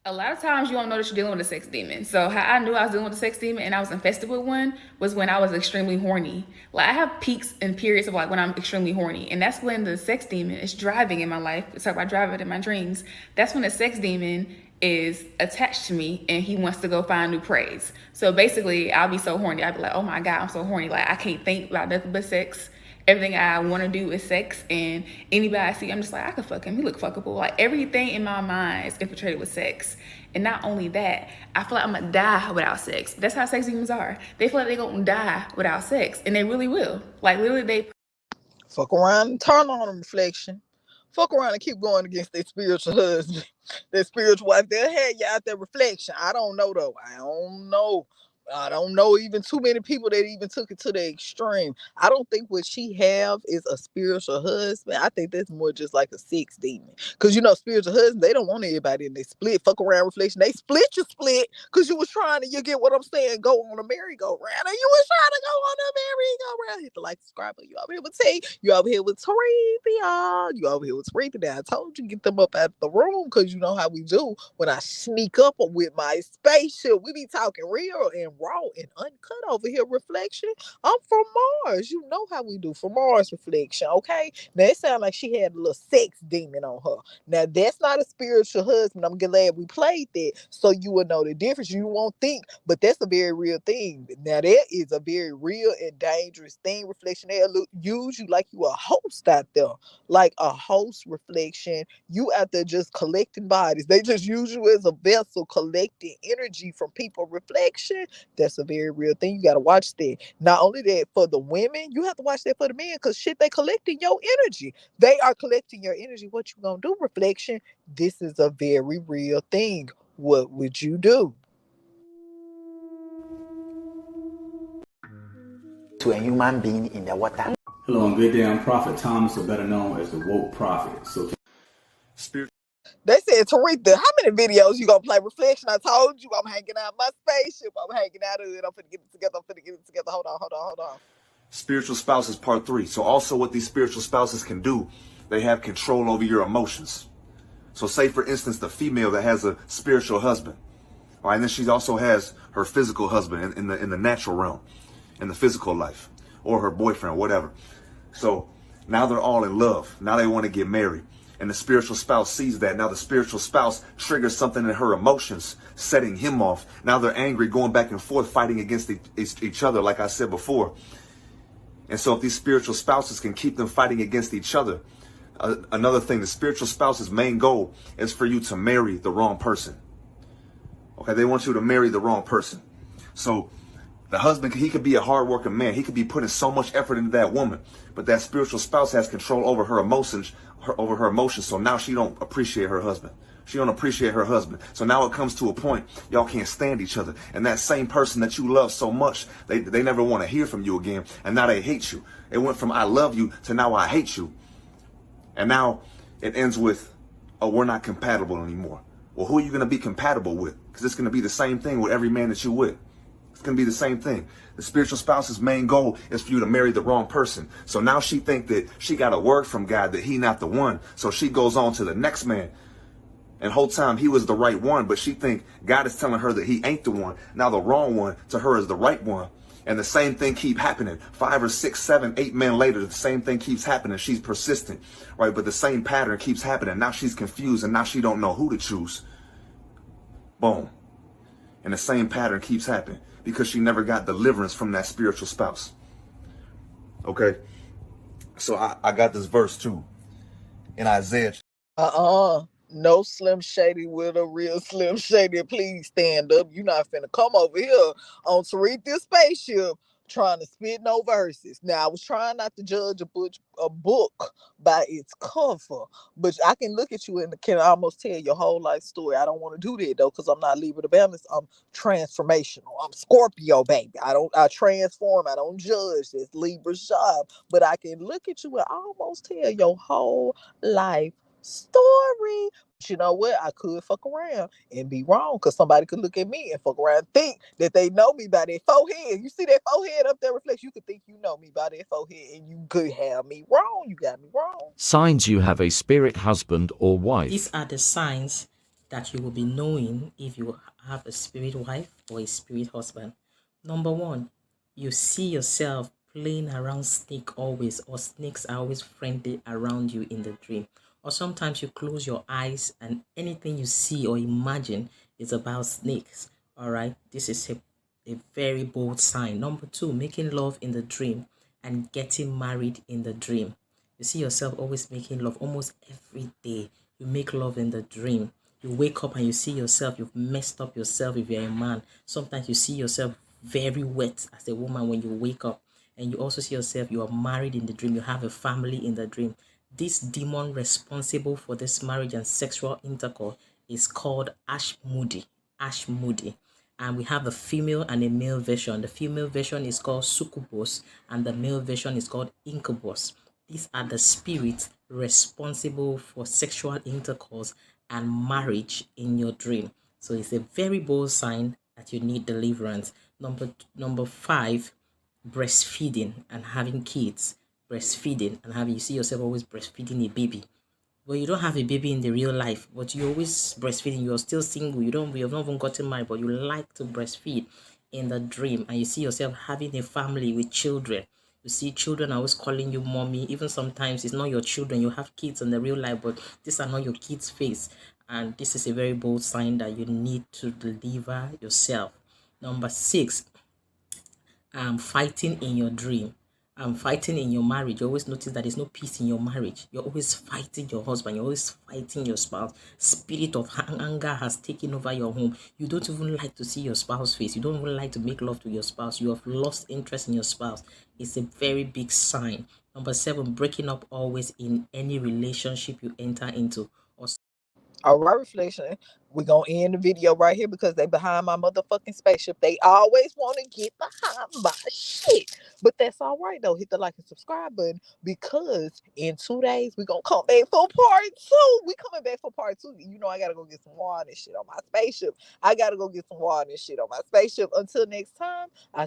Speaker 16: a lot of times you don't know that you're dealing with a sex demon. So how I knew I was dealing with a sex demon and I was infested with one was when I was extremely horny. Like I have peaks and periods of like when I'm extremely horny. And that's when the sex demon is driving in my life. It's like I drive it in my dreams. That's when the sex demon is attached to me and he wants to go find new praise. So basically I'll be so horny. I'll be like, oh my God, I'm so horny. Like I can't think about nothing but sex. Everything I want to do is sex, and anybody I see, I'm just like, I could fuck him. He look fuckable. Like everything in my mind is infiltrated with sex. And not only that, I feel like I'm gonna die without sex. That's how sex demons are. They feel like they're gonna die without sex, and they really will. Like literally, they
Speaker 1: fuck around and turn on them, Reflection. Fuck around and keep going against their spiritual husband, their spiritual wife. They'll have you out there, Reflection. I don't know though. I don't know even too many people that even took it to the extreme. I don't think what she have is a spiritual husband. I think that's more just like a sex demon. Because you know, spiritual husbands, they don't want everybody in their split. Fuck around, Reflection. They split your split because you was trying to, you get what I'm saying, go on a merry-go-round. And you was trying to go on a merry-go-round. Hit the like, subscribe. You over here with T. You over here with Terethia. You over here with Terethia. Now I told you, get them up out the room because you know how we do when I sneak up with my spaceship. We be talking real and raw and uncut over here, Reflection. I'm from Mars. You know how we do for Mars, Reflection, okay? Now it sounds like she had a little sex demon on her. Now that's not a spiritual husband. I'm glad we played that so you will know the difference. You won't think, but that's a very real thing. Now that is a very real and dangerous thing, Reflection. They'll use you like you a host out there, like a host, Reflection. You out there just collecting bodies. They just use you as a vessel collecting energy from people, Reflection. That's a very real thing. You got to watch that. Not only that, for the women, you have to watch that for the men because shit, they collecting your energy. They are collecting your energy. What you gonna do, Reflection? This is a very real thing. What would you do?
Speaker 2: To a human being in the water.
Speaker 11: Hello, and good day. I'm Prophet Thomas, or better known as the Woke Prophet. So,
Speaker 1: They said, Terethia, how many videos you gonna play, Reflection? I told you I'm hanging out my spaceship. I'm hanging out of it. I'm finna get it together. Hold on.
Speaker 17: Spiritual spouses part 3. So also what these spiritual spouses can do, they have control over your emotions. So say for instance, the female that has a spiritual husband, all right, and then she also has her physical husband in the natural realm, in the physical life, or her boyfriend, whatever. So now they're all in love. Now they want to get married. And the spiritual spouse sees that. Now the spiritual spouse triggers something in her emotions, setting him off. Now they're angry, going back and forth, fighting against each other, like I said before. And so if these spiritual spouses can keep them fighting against each other, another thing, the spiritual spouse's main goal is for you to marry the wrong person. Okay, they want you to marry the wrong person. So the husband, he could be a hardworking man. He could be putting so much effort into that woman, but that spiritual spouse has control over her emotions, So now she don't appreciate her husband. She don't appreciate her husband. So now it comes to a point, y'all can't stand each other. And that same person that you love so much, they never want to hear from you again. And now they hate you. It went from I love you to now I hate you. And now it ends with, oh, we're not compatible anymore. Well, who are you going to be compatible with? Because it's going to be the same thing with every man that you're with. It's going to be the same thing. The spiritual spouse's main goal is for you to marry the wrong person. So now she think that she got a word from God that he not the one. So she goes on to the next man. And whole time he was the right one, but she think God is telling her that he ain't the one. Now the wrong one to her is the right one. And the same thing keep happening. 5 or 6, 7, 8 men later, the same thing keeps happening. She's persistent, right? But the same pattern keeps happening. Now she's confused and now she don't know who to choose. Boom. And the same pattern keeps happening because she never got deliverance from that spiritual spouse. Okay. So I got this verse too in Isaiah.
Speaker 1: No Slim Shady with a real Slim Shady. Please stand up. You're not finna come over here on to read this spaceship trying to spit no verses. Now, I was trying not to judge a book by its cover, but I can look at you and can almost tell your whole life story. I don't want to do that though, because I'm not Libra the Balance. I'm transformational. I'm Scorpio, baby. I transform. I don't judge. It's Libra's job. But I can look at you and almost tell your whole life story. But you know what? I could fuck around and be wrong, because somebody could look at me and fuck around and think that they know me by their forehead. You see that forehead up there reflects? You could think you know me by their forehead, and you could have me wrong. You got me wrong.
Speaker 12: Signs you have a spirit husband or wife.
Speaker 18: These are the signs that you will be knowing if you have a spirit wife or a spirit husband. Number 1, you see yourself playing around snake always, or snakes are always friendly around you in the dream. Or sometimes you close your eyes and anything you see or imagine is about snakes. All right, this is a very bold sign. Number 2, making love in the dream and getting married in the dream. You see yourself always making love almost every day. You make love in the dream. You wake up and you see yourself, you've messed up yourself if you're a man. Sometimes you see yourself very wet as a woman when you wake up. And you also see yourself, you are married in the dream. You have a family in the dream. This demon responsible for this marriage and sexual intercourse is called Ashmudi. Ashmudi. And we have a female and a male version. The female version is called Succubus and the male version is called Incubus. These are the spirits responsible for sexual intercourse and marriage in your dream. So it's a very bold sign that you need deliverance. Number 5, breastfeeding and having kids. Breastfeeding and having, you see yourself always breastfeeding a baby. Well, you don't have a baby in the real life, but you're always breastfeeding. You're still single. You have not even gotten married, but you like to breastfeed in the dream. And you see yourself having a family with children. You see children always calling you mommy. Even sometimes it's not your children. You have kids in the real life, but these are not your kids' face. And this is a very bold sign that you need to deliver yourself. Number 6, fighting in your dream. Fighting in your marriage. You always notice that there's no peace in your marriage. You're always fighting your husband. You're always fighting your spouse. Spirit of anger has taken over your home. You don't even like to see your spouse's face. You don't even like to make love to your spouse. You have lost interest in your spouse. It's a very big sign. Number 7, breaking up always in any relationship you enter into.
Speaker 1: All right, Reflection. We're going to end the video right here because they behind my motherfucking spaceship. They always want to get behind my shit. But that's all right, though. Hit the like and subscribe button because in 2 days, we're going to come back for part 2. We coming back for part 2. You know I got to go get some water and shit on my spaceship. Until next time, I